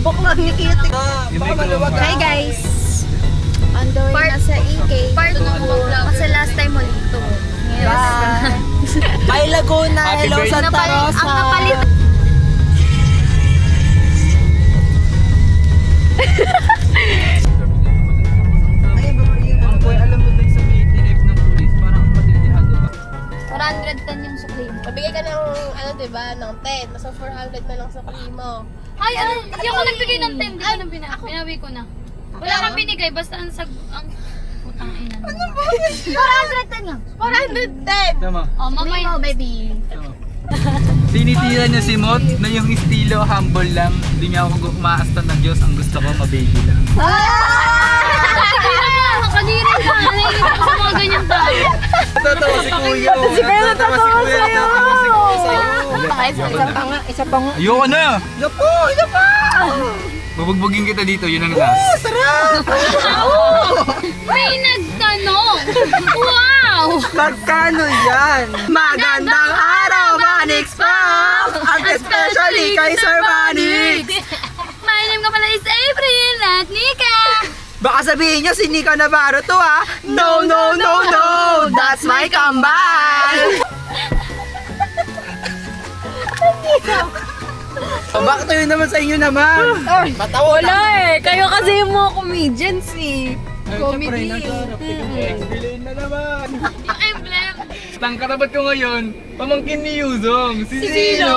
Bakla ni Kitty. Baka maluwag. Hi guys! On the way na sa EK. Part 2. Kasi last time ulit ito. Bye. Bye Laguna. Happy Hello birthday. Santa Rosa. Ang napalit. Alam mo din sa BTF ng police, parang ang matindihado ba? 410 yung sukli. Mabigay ka ng, ano diba, ng 10. Nasa 400 na lang sa kuli mo. Ay, ano? Hindi ako nagbigay ng 10. Di ko nang binawi ko na. Wala kang binigay, basta ang putang ina. Ano ba? 410 lang. 410! Tama. Oh, mamaya. Baby. Tinitira niya si Mot na yung estilo humble lang. Hindi niya ako umaasta ng Diyos. Ang gusto ko, mababy lang. Kanina ka. Naiinit ako sa mga ganyan tao. Natatawa si Kuya. Natatawa si Kuya. Natatawa si Kuya sa'yo. Isa pa nga. Ayoko na. Isa po. Isa pa. Bubugbugin kita dito. Yun ang last. Sarap. May nagtanong. Wow! Magkano yan? Magandang araw, Manix Pop! At especially kay Sir Manix! My name ka pala is April at Nika. Baka sabihin niyo si Nika Navarro to ha? No, no, no, no! That's my kambal! Bakit yun naman sa inyo naman? Wala eh. Kayo kasi yung mga comedians eh. Comedy. Explain na naman. Yung emblem. Ang katapat ko ngayon, pamangkin ni Yuzong, si Zino!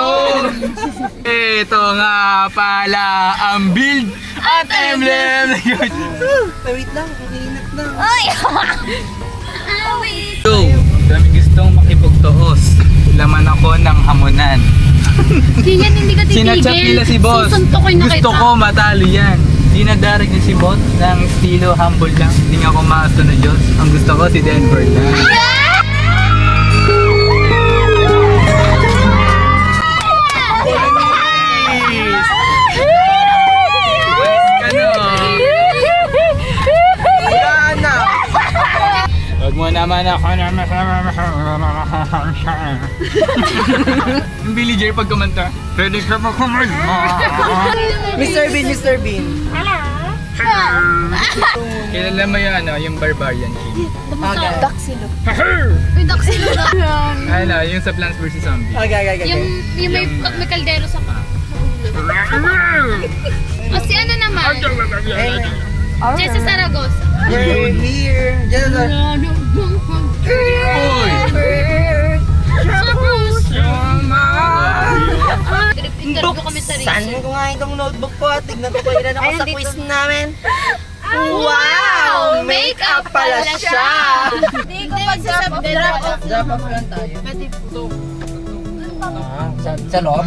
Ito nga pala ang build at emblem! Wait lang, kaninat na. Yo, dami gustong makipagtoos. Laman ako ng hamunan. Hindi ka titigil. Sinatsak nila si boss. Susuntukin na Gusto kita. ko matalo yan. Dinadarig niya si boss ng estilo humble lang. Hindi nga ako maasta na Diyos. Ang gusto ko si Denver lang. Wala na. Huwag mo naman ako na yung Billy J pag kumanta. Pwede ka pa kumanta. Mr. Bean, Mr. Bean. Kilala mo yun, ano, yung Barbarian King. Daxilo. Uy, daksilo na. Ano, yung sa Plants vs. Zombies. Okay. Yung may kaldero sa pa. O si ano naman? Jessa Zaragoza. We're here. Diyan na. Uy! Interview kami sa Saan research. ko nga itong notebook ko? Tignan ko pa ilan ako sa quiz namin. Wow! Makeup pala siya! Hindi ko magsasabi. Drop off. Drop off lang tayo. Sa loob?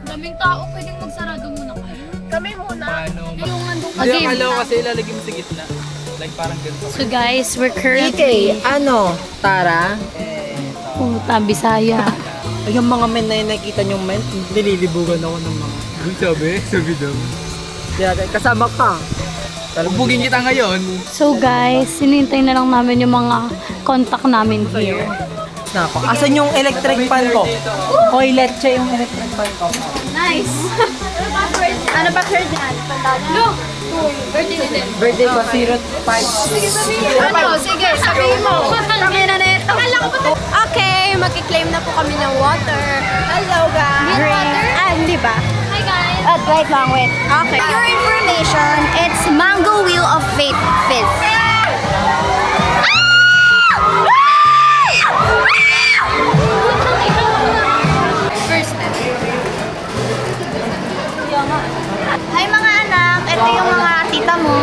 Daming tao, pwedeng magsarado muna kayo. Kami muna. Paano? Yung andong Hindi, akala ko kasi ilalagay mo sa gitna. Like parang ganito. So guys, we're EK, currently ano? Tara? Puta, Bisaya. Ay, yung mga men na yun, nakikita niyong men, nililibugan ako ng mga. Sabi daw. Kaya kasama ka. Bubugin kita ngayon. So guys, sinintay na lang namin yung mga contact namin here. Nako, asan yung electric fan ko? Hoy, leche yung electric fan ko. Nice! Ano pa sir dyan? No! Birthday ni Del. Birthday ko, 05. Ano? Sige, sabihin mo. Kami na neto. Okay, magkiklaim na po kami ng water. Hello, guys. Water? Hindi ba? Hi guys! Wait lang, wait. Okay. For your information, it's Mango Wheel of Fate Fizz. First step. Hi mga anak, ito yung mga tita mo.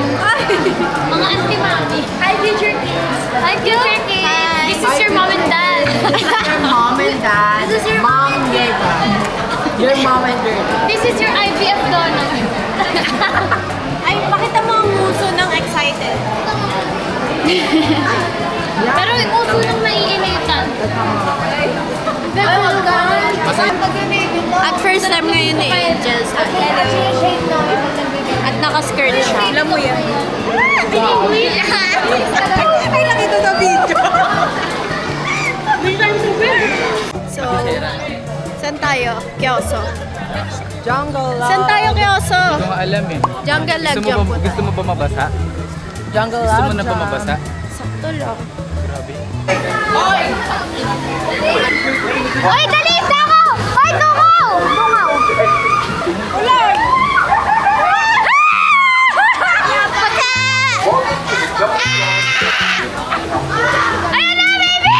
Mga auntie mami. Hi, future kids. Hi, future kids! Hi. This is your mom and dad. Your mom and dad. This is your mom and dad. Your mom and dad. This is your IVF donor. Ay, pakita mo ang muso ng excited. Pero yung uso nang naiinitan. Ay, wag ka. At first time ngayon eh. Angels. At naka-skirt siya. Alam mo yan. English. Ay, nakita sa video. So, saan tayo? Kyoso. Jungle love. Saan tayo kay Oso? Hindi ko nga alam eh. Jungle lag Gusto mo ba, gusto mo ba mabasa? Jungle Gusto love. mo na ba mabasa? Sakto lang. Grabe. Hoy, dali! Ako! Hoy, tungaw! Tungaw! Ulan! Ayun na, baby!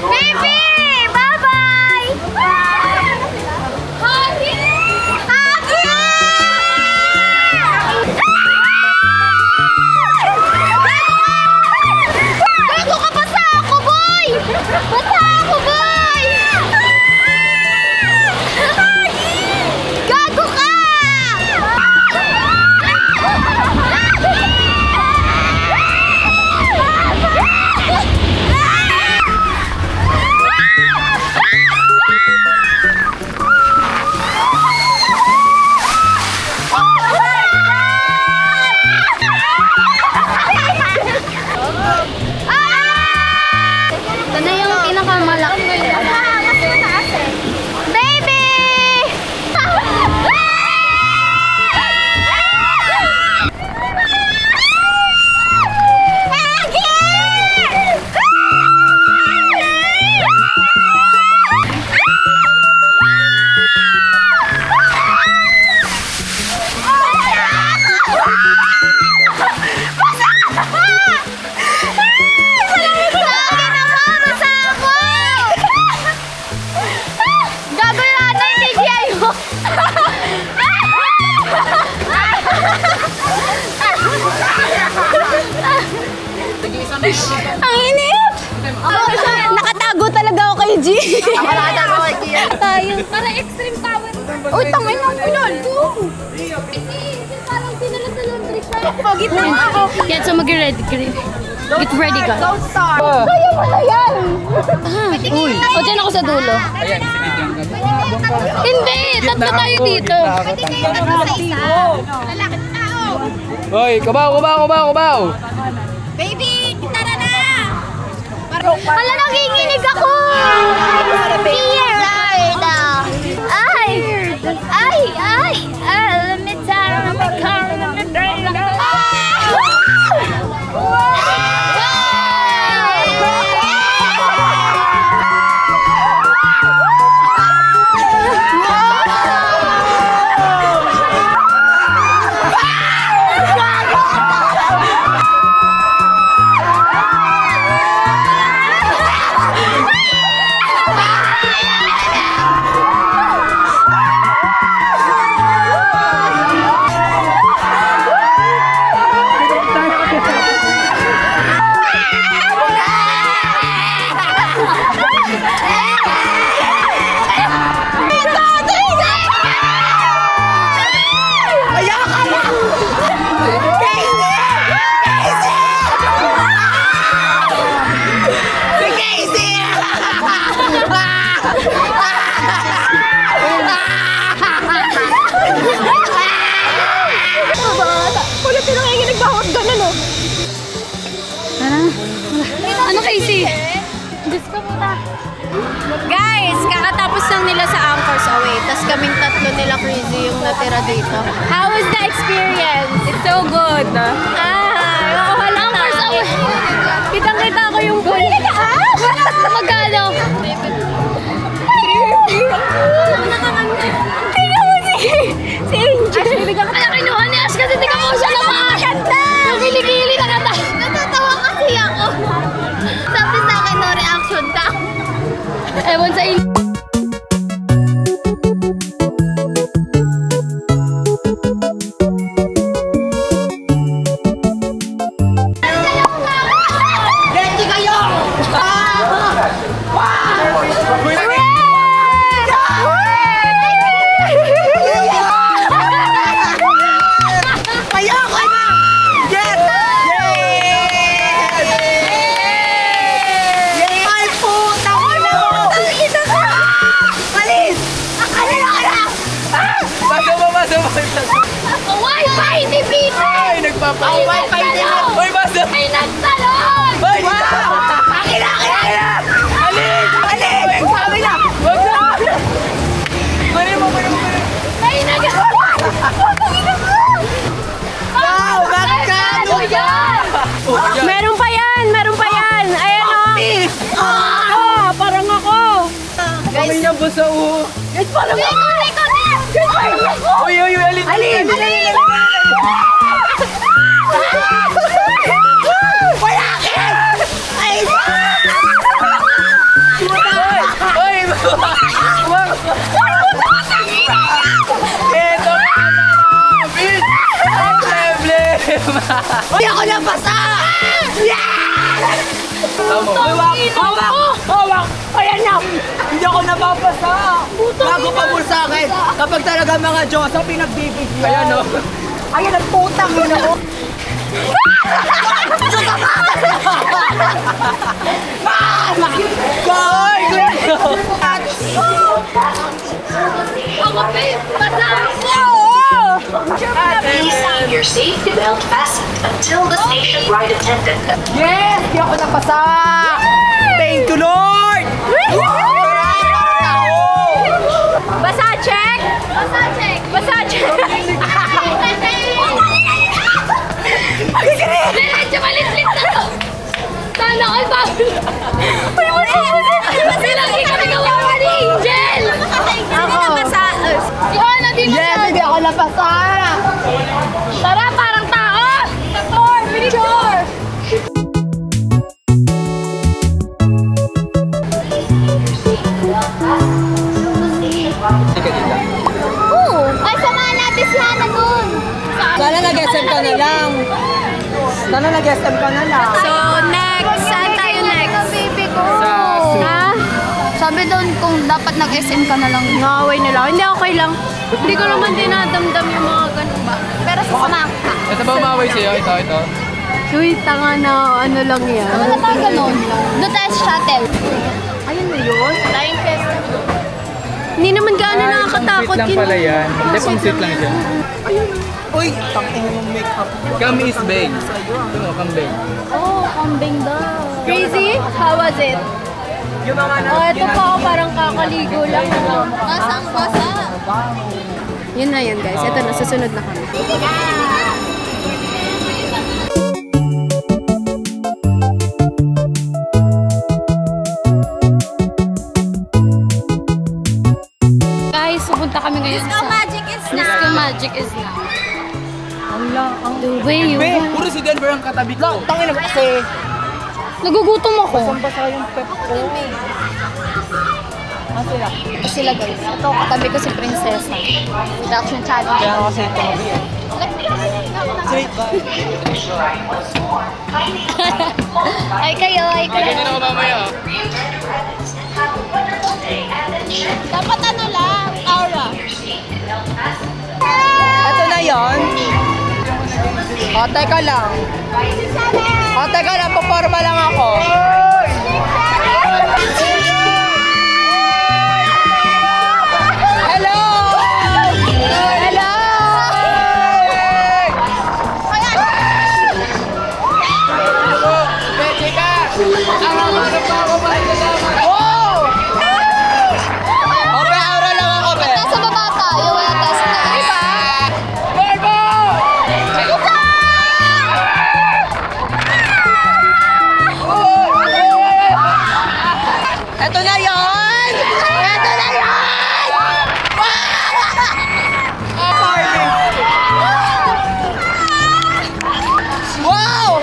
Baby! Bye-bye! Hagi! Hagi! Gago ka, basa ako, boy! Basa ako, boy! Gago ka! Ito na yung pinakamalaki. Baby! Ang init! Nakatago talaga ako kay G. Nakatago kay Gia. Tayo. Para extreme power. Uy, tangay na ako nun. Parang dinala sa laundry siya. Pagit na ako. Yan, so mag-ready. Get ready, guys. Don't start. Kaya mo na yan. O, dyan ako sa dulo. Ayan, sinigyan ka. Hindi! Tatlo tayo dito. Lalaki tao. Hoy, kubaw, kubaw, kubaw, kubaw! Baby, tara na! Hala, nanginginig ako! Scared! Ay! Ay! Ay! Let me tell you, let me tell you. Wala pinanginginig ba ako ganun, oh? Ano, Casey? Guys, kakatapos lang nila sa Anchors Away. Tapos kaming tatlo nila crazy yung natira dito. How was the experience? It's so good. Anchors Away. Kitang-kita ko yung pool. Magkano? Si Angel. Kaya kinuha ni Ash kasi di ka mo siya naman. Nagili-gili na kata. Natatawa kasi ako. Sabi sa akin, no reaction ka. Ewan sa inyo. Ready kayo! Kayo! Yes! Yes! Ay, putang ina mo! sa uho. Ikot! Uy, alin! Uy! Ito ka na! Bitch! Ang problema! Uy, ako na basa! Hawak! Ayan na! Hindi ako nababasa! Bago pa mo sa akin, kapag talaga mga Diyos ang pinagbibigyan. Ayan, no? Ayan ang putang yun ako! Goy! Ako, babe! Basta! Please keep your safety belt fastened until the station ride attendant. Yes! Di ako napasa! Thank you, Lord! Basa check! Basta check! Basa check! Diretso, malitlit na to! Sana all bawal! Kasi lagi kami gawawa ni Angel! Ako na basa. Si Ana, di ba? Yes! Hindi ako napasa! Tara, parang tao! Tator, picture! Ay, samahan natin si Hana dun. Sana nag-SM ka na lang. Sana nag-SM ka na lang. So, next. Saan tayo next? Baby ko! Ha? Sabi doon kung dapat nag-SM ka na lang. Nakaway na lang. Hindi, okay lang. Hindi ko naman dinadamdam yung mga ganun ba. Pero sasamahan ka. Ito ba umaway sa'yo? Ito. Uy, tanga na ano lang yan. Wala tayong ganun. Doon tayo sa shuttle. Ayun na yun. Flying fest. Hindi naman gaano nakakatakot lang yun. pala yan. Hindi, pang sweet lang siya. Uy, takin yung makeup. Come is bang. Ito mo, come bang. Oh, kambing daw. Crazy? How was it? Yung mga na... Oh, ito pa ako parang kakaligo lang. Basang basa. Yun na yun guys. Ito na, susunod na kami. Guys, pupunta kami ngayon sa... Magic is Disco Magic is now. The way you Be, want. Puro si Denver ang katabi ko. tangin na kasi. Nagugutom ako. Basa yung pep ko. Sila? Sila guys. Ito, katabi ko si Prinsesa. Production challenge. Kaya ako kasi tumabi eh. Sweet ba? Ay kayo, ay kayo. Ganyan ako mamaya. Dapat ano lang, aura. Ito na yon. O, teka lang. O, teka lang. Paporma lang ako. Hello! Hello! Jessica! Ang hanap pa ako para kasama. Wow! Okay, aura lang ako, be. Nasa baba tayo. Wala tayo sa taas. Ito na yon! Ito na yon! Wow!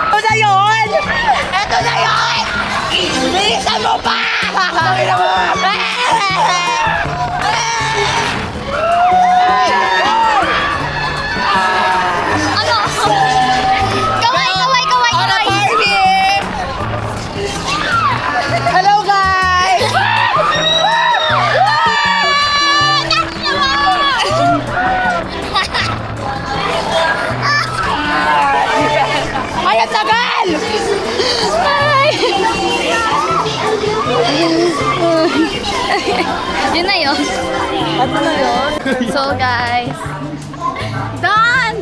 Ito na yon! Ito na yon! Bilisan mo pa! Bilisan mo! Ano? Kaway, kaway, kaway, On a kaway. party! Hello, guys! Ay, ang tagal! Yun na yun. Ano na yun? So guys, done!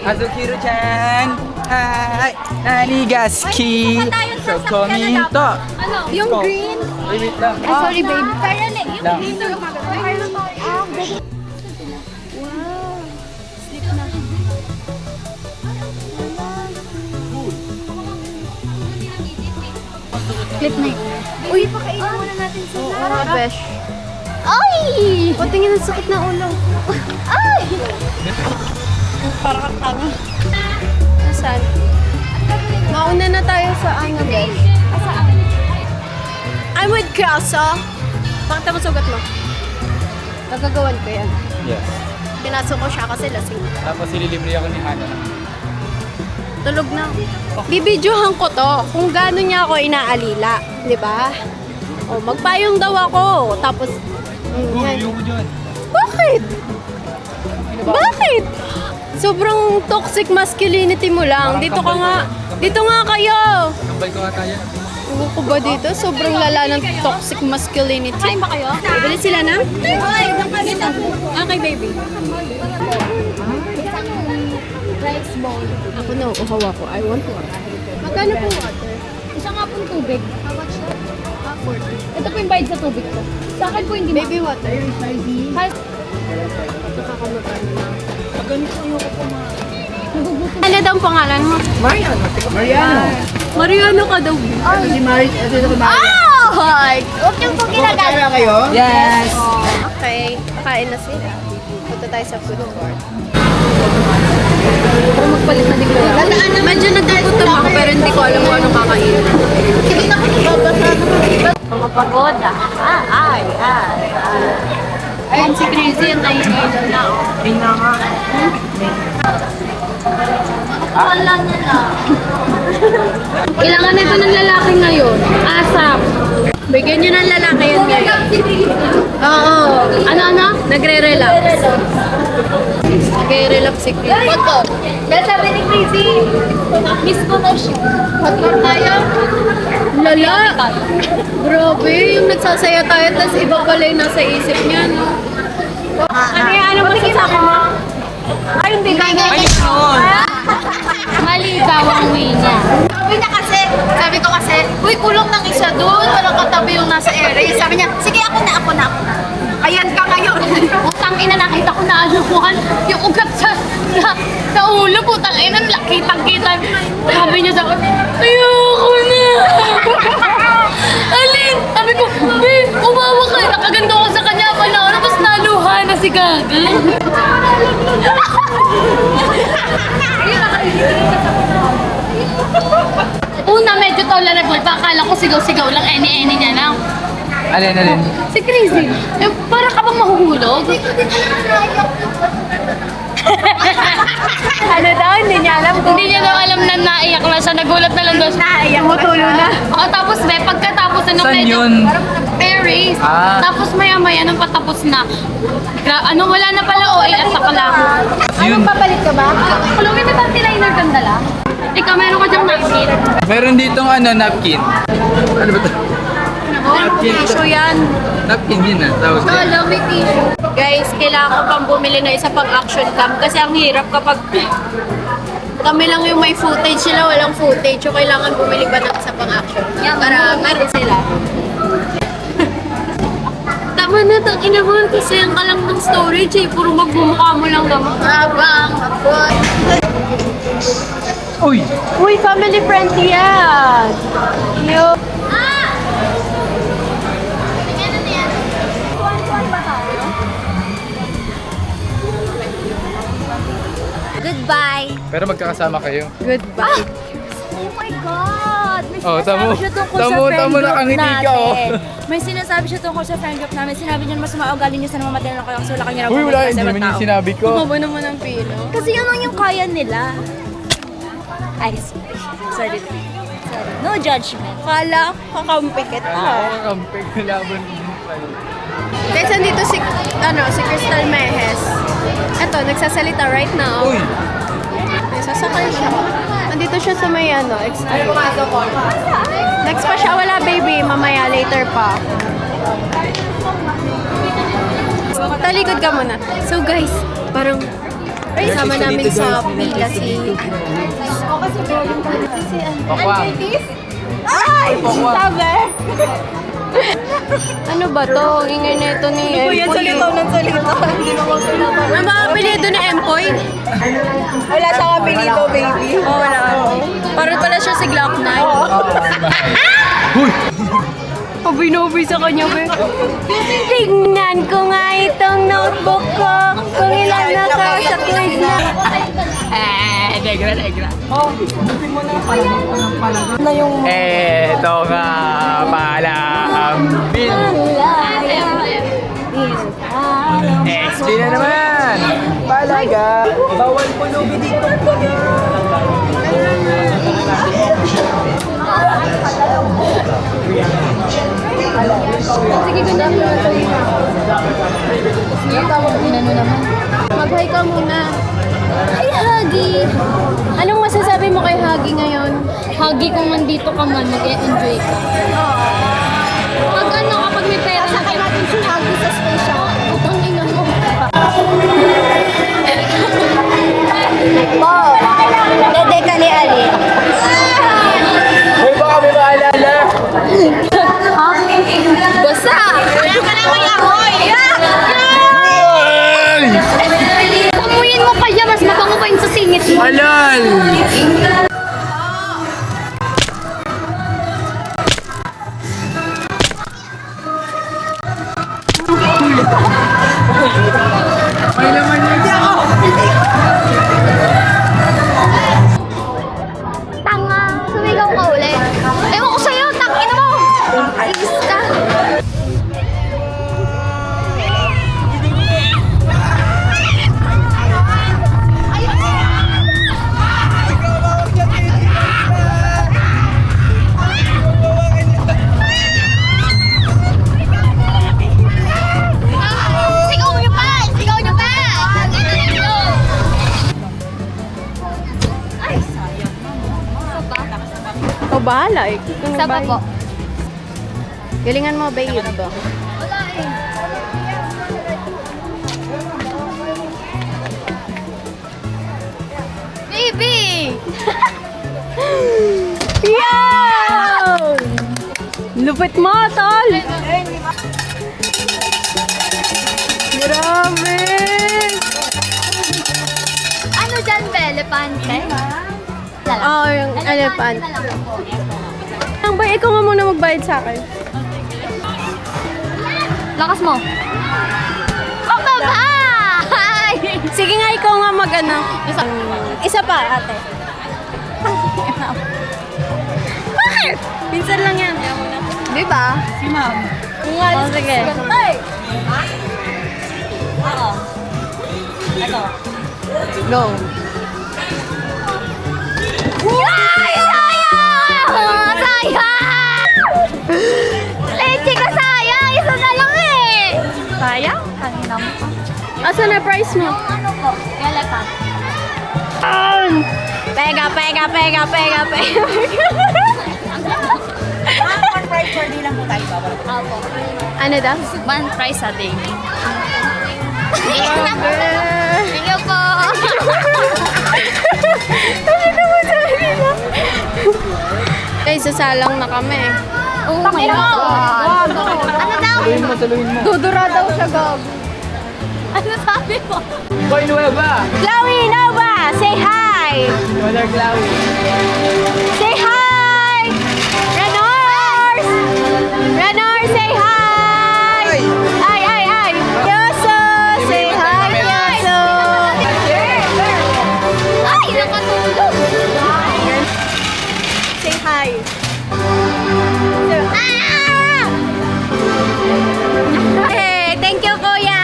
Azukiro-chan! Hi! Nanigaski! So, komito! Ano? Yung green. Wait, wait lang. Ay, sorry babe. Kaya na, yung Lang. dito Clip na yun. Uy, pakainin muna natin sila. Oo, besh. Ay! O, tingin ang sakit na ulo. Ay! Parang kang tanga. Nasaan? Mauna na tayo sa ano, besh. I'm with Krausa. Pakita mo sugat mo. Nagagawan ko yan. Yes. Pinasok ko siya kasi lasing. Tapos ililibre ako ni Hana. Tulog na. Bibidyohan ko to kung gaano niya ako inaalila. Di ba? O, magpayong daw ako. Tapos, Yung dyan. bakit? Bakit? Sobrang toxic masculinity mo lang. Dito ka nga. Dito nga kayo. Kambal ko nga tayo. Ewan ko ba dito? Sobrang lala ng toxic masculinity. Kain ba kayo? Bili sila na? Okay, baby. Rice bowl. Ako na, uhaw ako. I want water. Magkano po water? Isa nga pong tubig. Ito po yung bayad sa tubig ko. Sa akin po hindi Baby water. Ano daw ang pangalan mo? Mariano. Mariano ka daw. Si Mari, ito si Mari. Ay! Huwag yung po ginagamit. Kaya kayo? Yes. Okay, kain na sila. Punta tayo sa food court. magpalit na din ko. Medyo nagkukutom ako pero hindi ko alam kung anong kakainin. Sige na ko babasa. Mga pagoda. Ay. Ayun si Crazy ang naiinom na. Tingnan nga. Wala na lang. Kailangan nito ng lalaki ngayon. Asap. Bigyan nyo ng lalaki yun ngayon. Oo. Ano? Nagre-relax. Nagre-relax si Chris. Foto. Dahil sabi ni Crazy, miss ko na siya. Foto tayo. Lala! Grabe, yung nagsasaya tayo, tapos iba pala yung nasa isip niya, no? Ano yan? Ano masasabi mo? Ay, hindi ka Mali daw ang way niya. Sabi ko kasi, uy, kulong ng isa doon, walang katabi yung nasa area. Sabi niya, sige, ako na. Ayan ka ngayon. Putang ina, nakita ko na alukuhan. Yung ugat sa ulo, putang ina, kitang-kita. Sabi niya sa akin, ayoko na. Alin? Sabi ko, umawa ka. Nakaganda ko sa kanya. Tapos naluha na si Gaga. Una, medyo tawla na boy. Akala ko sigaw-sigaw lang, any niya lang. Alin. Si Crazy, para ka bang mahuhulog? Ano daw? Hindi niya alam kung... Hindi niya daw alam na naiyak na siya. Nagulat na lang daw siya. Naiyak Tumutulo na. O tapos pagkatapos na Saan medyo yun? Aries. Ah. Tapos maya-maya nung patapos na. Wala na pala OA at saka lang. Yun. Papalit ka ba? Kulungin may panty liner kang dala. Ikaw meron ka dyang napkin. Meron ditong napkin. Ano ba ito? Tissue yan. Napkin din tawag ko. Hello, may tissue. Guys, kailangan ko pang bumili na isa pang action cam kasi ang hirap kapag kami lang yung may footage, sila walang footage. So, kailangan bumili pa ng isa pang action cam para meron sila. Tama na, tangina mo kasi ang kalang ng storage eh. Puro magbumukha mo lang naman. Abang, abot. Uy! Uy, family friendly yan. Yo. Goodbye. Pero magkakasama kayo. Goodbye. Oh my God! May Oh, sinasabi tamo. siya tungkol Tamo, sa friend tamo, group nakangiti ka, oh. natin. May sinasabi siya tungkol sa friend group namin. Sinabi niya mas maugali niya sa namamatay lang kayo kasi wala kanya Uy, wala. Hindi man yung sinabi ko. Kumaba naman ang pilo. Kasi yun lang yung kaya nila. Ay, sorry. No judgment. Kala, kakampi kita. Nakakampig na laban. Guys, andito si Crystal Mejes. Eto, nagsasalita right now. Uy! Sasakay siya. Andito siya sa may extreme. Next pa siya, wala baby. Mamaya, later pa. Talikod ka muna. So guys, parang kasama namin sa pila si... Pakwang. Ay! Sabi! Ano ba to? Ang ingay na ito ni Empoy. Yan, salitaw ng salitaw. Ano ba apelido ni Empoy? Wala siyang apelido, baby. Oh, wala. Parang pala siya si Glock 9. Uy! Nobi sa kanya, be. Tignan ko nga itong notebook ko. Kung ilan na ka sa quiz na. Negra. Na yung Ito nga pala ang build. XP na naman. palaga. Bawal po lubi dito. Sige, ganda mo na tayo. Sige, tawag mo na naman. Mag-hi ka muna. Hi, Huggy! Anong masasabi mo kay Huggy ngayon? Hagi kung nandito ka man, mag-enjoy ka. Pag ano, kapag may pera na Sakay natin si Huggy sa special. utang ina mo. Po, dede ka ni Ali. Hoy, baka may maalala. Basta! Kaya ka naman amoy! Amuyin mo pa yan, mas mabango pa yun sa singit mo. Halal! May laman yun. Tanga! Sumigaw ka ulit. Ewan ko sa'yo, tangin mo! Ayos ka! Sigaw niyo pa! Sigaw niyo pa! O bahala eh. Sa babo. Galingan mo, babe. Wala eh. Baby! Yo! Lupit mo, tol! Grabe! Ano dyan, Belepante? Oo, yung elephant. Ang ba, ikaw nga muna magbayad sa akin. Lakas mo. Pababay! Sige nga, ikaw nga mag-ano. Isa pa, ate. Bakit? Pinsan lang yan. Di ba? Si ma'am. Oh, sige. Go. Ay! Sayang! Sayang! Leche ka sayang! Isa na lang eh! Sayang? Kanina mo pa. Asan na price mo? Ano po? Elephant. Pega. One price per day lang po tayo. Opo. Ano daw? One price a day. Grabe. Thank you po. Guys, sasalang na kami. Oh my God. Ano daw? Tuloyin mo. Dudura daw siya, Gab. Ano sabi mo? Hoy, Nueva! Chloe Nova, say hi! Wala Chloe. Say hi! Renors! Renors, say hi! Ay! Yoso, say hi, Yoso! Ay, nakatulog. Say hi. Hey, thank you, Kuya!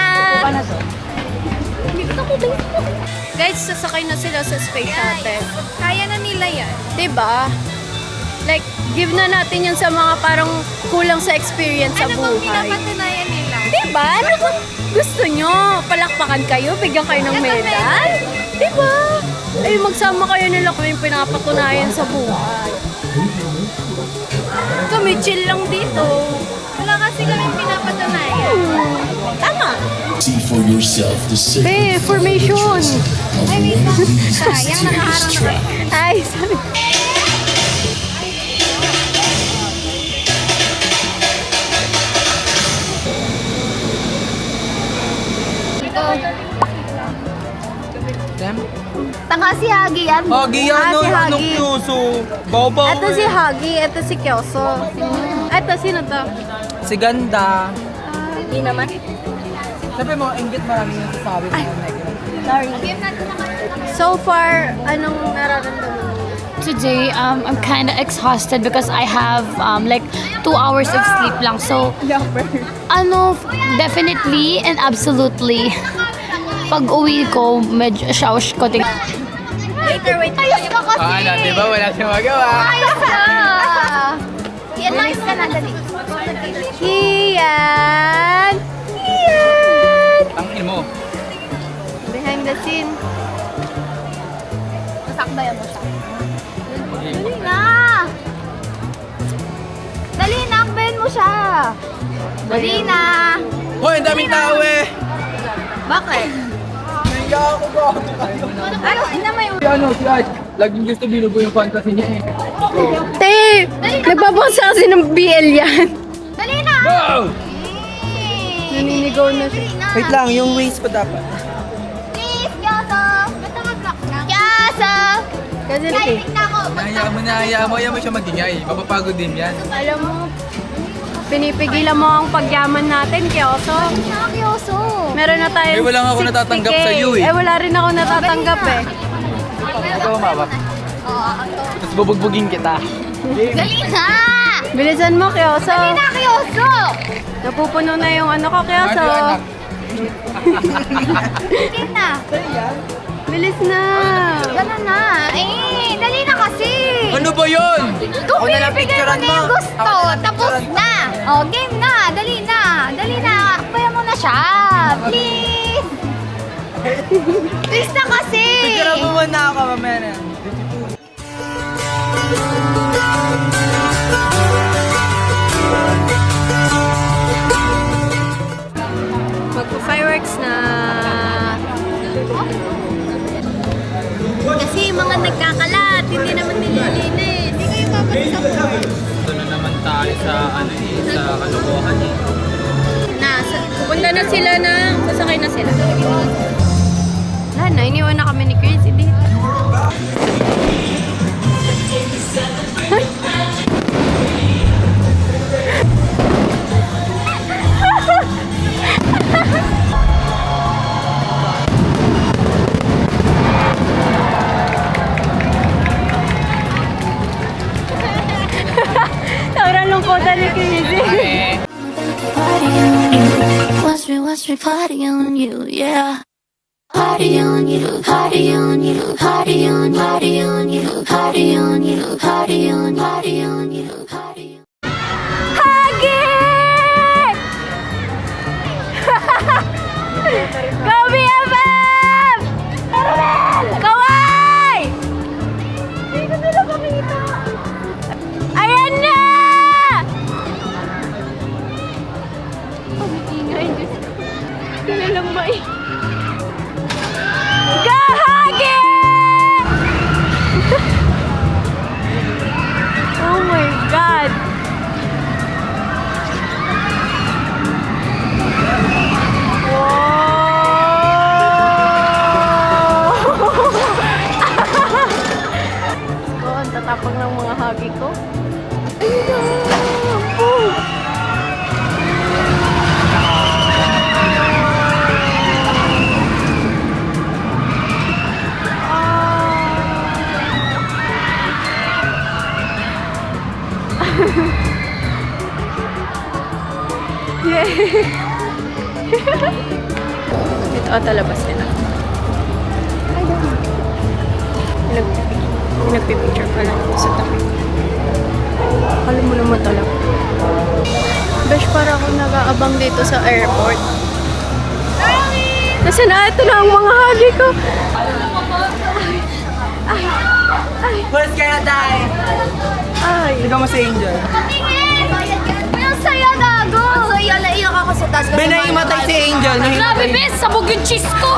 Guys, sasakay na sila sa space shuttle. Kaya na nila yan. Diba? Like, give na natin yun sa mga parang kulang sa experience sa buhay. pinapatunayan nila? Diba? Ano ba gusto nyo? Palakpakan kayo? Bigyan kayo ng medal? Diba? Ay, magsama kayo nila kung yung pinapatunayan sa buhay. Kami chill lang dito. Wala kasi kami pinapatunayan. Tama. See for yourself the Be, formation. Sayang, nakaharap na. Ay, sorry. Tanga si Hagi yan. Hagi yan, Ah, no? si Anong Hagi. puso? Baw-baw Ito si Hagi, ito si Kyoso. Ito, sino to? Si Ganda. Hindi naman. Sabi mo, inggit maraming nasasabi ko. So far, anong nararamdaman mo? Today, I'm kind of exhausted because I have like 2 hours of sleep lang. So, definitely and absolutely, pag uwi ko, medyo shawsh ko. Wait. Ayos ka kasi. Ano, di ba? Wala siyang magawa. Ayos ka. Yan, ayos ka na, dali. Kian! Tangin mo. Behind the scene. Masakbayan mo siya. Dali na. Dali na, akbayan mo siya. Dali na. Hoy, ang daming tao eh! Bakit? Nahiya ako ba? Ano, ina mo yung... Si ano, si Ash, laging gusto binubo yung fantasy niya eh. Te! Nagbabasa kasi ng BL yan. Dali na. Wow! Naninigaw na siya. Dali na. Wait lang, yung waist ko dapat. Please, Kyoso. Ba't nag-block na? Kyoso. Kasi te, Typing na ako. Hayaan mo siya magingay. Mapapagod din yan. alam mo, pinipigilan mo ang pagyaman natin, Kyoso. Ah, Kyoso. Meron na tayong Eh, wala nga ako 60K. natatanggap sa'yo eh. Eh, wala rin ako natatanggap eh. Ikaw umawak. Oo, ito. Tapos bubugbugin kita. Dali na. Bilisan mo, Kyoso. Dali na, Kyoso. Napupuno na yung ano ko, Kyoso. Ano, anak? Dali na. Bilis na. Ganun na. Eh, dali na kasi. Ano ba yun? Kung Ako na lang pinipigay mo picturean na yung mo. gusto, Ako na lang tapos picturean mo. na. Oh, game na. Dali na. Dali na. Akbayan mo na siya. Please. Please na kasi. Picture mo muna ako, mamaya na. Magpo-fireworks na. Kasi yung mga nagkakalat, hindi naman nililinis. Hindi kayo babagsak. Ito na naman tayo sa sa kalokohan eh. Pupunta na sila na. Sasakay na sila. Wala na, iniwan na kami ni Chris. Hindi. Sobrang lungkotan ni Chris. Watch me party on you, yeah. Party on you, party on you, party on, party on you, party on you, party on, party on you, party on. Hagi! Go BFF! Kawai! Hindi ko nila makita. Ayan na! Pag-ingay, Diyos ko. Nilalambay. Go Hagi! Oh my God! Ko, ang tatapang ng mga hagi ko. Ito ata labas nila. Nagpipicture pa lang ako sa tabi. Alam mo naman talaga. Besh, para ako nag-aabang dito sa airport. Nasaan na? Ito na ang mga hagi ko. Where's kaya tayo? Ay. Ikaw mo si Angel. Tingin! Ang saya, gago! Ang saya, naiyak ako sa taas. May naimatay si Angel. Grabe, Nahimatay. bes! Sabog yung cheese ko!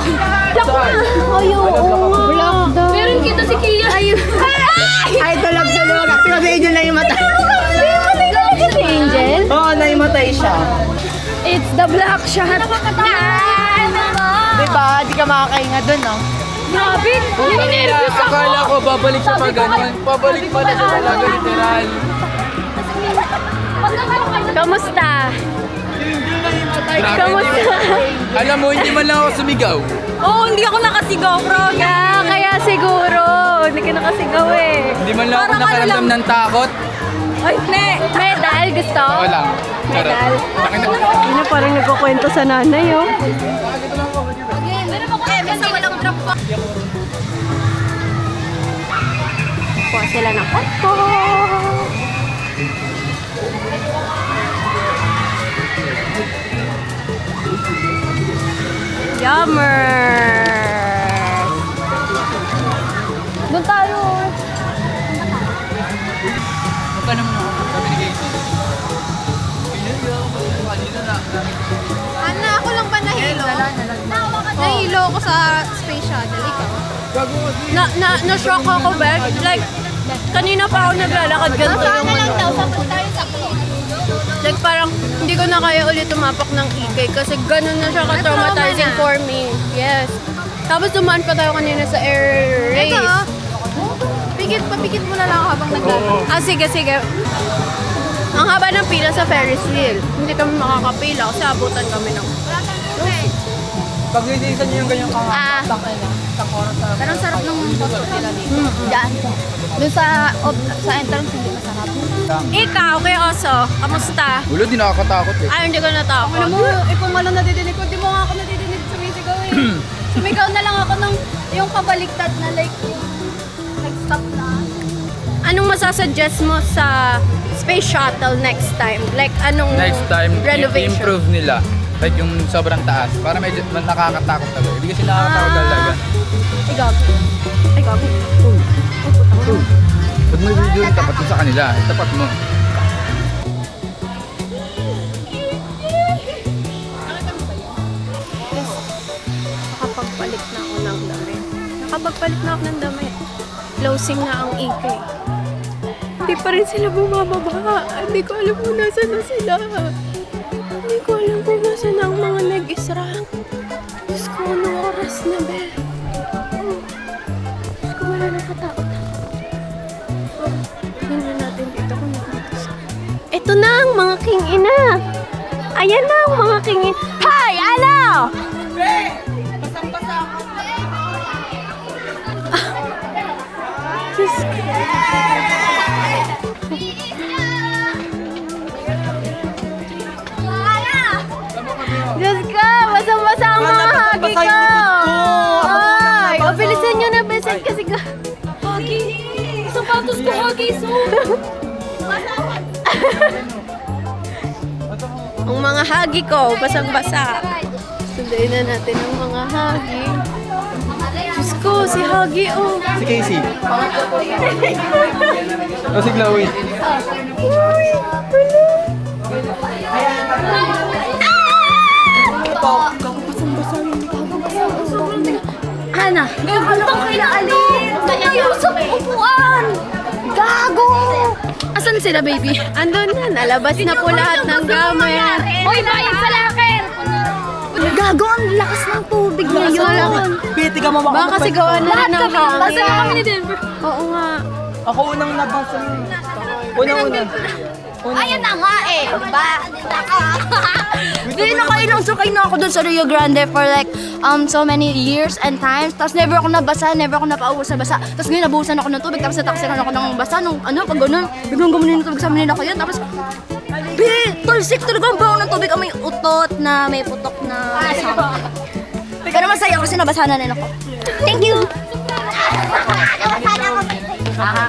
Ay, oo nga. Meron kita si Kia. Ay, tulog. Pero si Angel naimatay. Naimatay talaga si Angel? Oo, naimatay siya. It's the black shot. Nakakatawa. Diba? Di ka makakainga dun, no? Grabe! Ninervous ako! Akala ko babalik siya pa ganun. Pabalik pala siya talaga literal. Kamusta? Grabe, Kamusta? Alam mo, hindi man lang ako sumigaw. Oo, hindi ako nakasigaw, bro. Kaya siguro. Hindi ka nakasigaw eh. Hindi man lang ako nakaramdam ng takot. Ay, medal gusto? Ako lang. Medal. Akin na. Ano, parang nagkukwento sa nanay, oh. Basta walang drop ko. Kuha sila ng photo. Yummer! Doon tayo. Magkano mo na ako? Sabi ni Casey. Ana, ako lang ba nahilo? Nahilo ako sa space shuttle. Ikaw? Na-shock ako, Beth. Like, kanina pa ako naglalakad ganito yung ano. Sabon tayo sa Like, parang hindi ko na kaya ulit tumapak ng ikay kasi ganun na siya ka-traumatizing for me. Yes. Tapos dumaan pa tayo kanina sa air race. Ito, papikit mo na lang ako habang naglalakad. Ah, sige. Ang haba ng pila sa Ferris wheel. Hindi kami makakapila kasi abutan kami ng... Pag nililisan niyo yung ganyang Pero ang sarap ng photo nila dito. Diyan. Doon sa entrance, hindi masarap. Ikaw, kay Oso, kamusta? Ulo, di nakakatakot eh. Ay, hindi ko natakot. Ano mo, kung ano nadidinig ko, di mo nga ako nadidinig sumisigaw eh. Sumigaw na lang ako ng yung pabaliktad na like, nag-stop na. Anong masasuggest mo sa space shuttle next time? Like, anong Next time, renovation? i-improve nila. Like yung sobrang taas. Para medyo nakakatakot talaga. Hindi kasi nakakatakot talaga. Ay, gago. Pag may video, tapat mo sa kanila. Tapat mo. Nakapagpalit na ako ng damit. Closing na ang ikay. Hindi pa rin sila bumababa. Hindi ko alam kung nasa na sila. Hindi ko alam kung nasa na ang mga nag-isra. Diyos ko, anong oras na, be? Diyos ko, wala nakatakot. Tingnan natin dito kung nakita sila. Ito na ang mga king-ina. Ayan na ang mga king-ina. Hi! Ano? Diyos ko. Diyos ko, basang-basa ang mga hagi ko. Ay, o bilisan nyo na, besan kasi ko. Hagi! Sapatos ko, Hagi! So! Ang mga hagi ko, basang-basa. Sundayin na natin ang mga hagi. Diyos ko, si Hagi, oh. Si Casey. O si Chloe. Ana, gagultang kayo alin. Kaya sa upuan. Gago. Asan sila, baby? Andun na, nalabas na po lahat ng gamit. Hoy, bayad sa locker! Gago, ang lakas ng tubig ngayon. Piti ka mo Baka kasi gawa na rin ng Basta hangin. kami ni Denver. Oo nga. Ako unang nabasa. Unang-una. Ayan na nga eh. Hindi na kayo lang sakay na ako doon sa Rio Grande for like so many years and times. Tapos never ako nabasa, never ako napauwi sa basa. Tapos ngayon nabuhusan ako ng tubig. Tapos nataksiran ako ng basa. Nung ano, pag ganun, biglang gumunin ng tubig sa Manila ko yun. Tapos, tulsik talaga ang baho ng tubig. May utot na, may putok na kasama. Pero masaya kasi nabasa na rin ako. Thank you!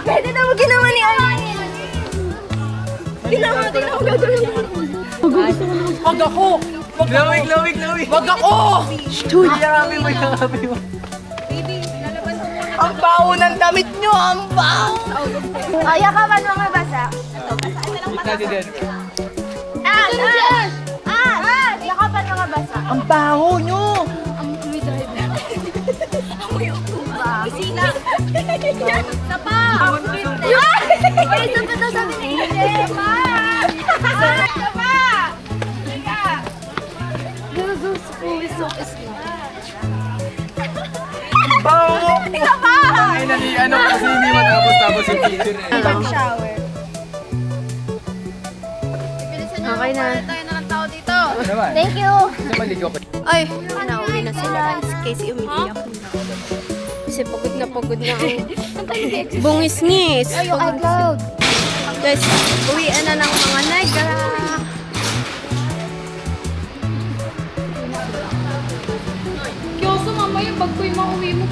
Pwede na mo ginawa ni Armin. Ginawa gagawin mo. Wag ako! Chloe! Wag ako! Yarabi mo. Ang baho ng damit nyo! Ang baho! Ay, yakapan mo nga basa. Gitna si Denver. Yakapan mo nga basa. Ang baho nyo! Isa pa! Isa pa daw sabi ni Ije! Pa! Isa pa! Baho ano kasi hindi matapos yung picture eh. Shower. Okay na. Tayo na ng tao dito. Ano naman? Thank you. Ano maligo ko? Ay, nauwi na sila. Casey umiiyak na. Kasi pagod na ako. Bungis-ngis. Ay, yung iCloud. Guys, uwian na ng mga negra. Kyoso, mama, yung bag ko yung mauwi mo.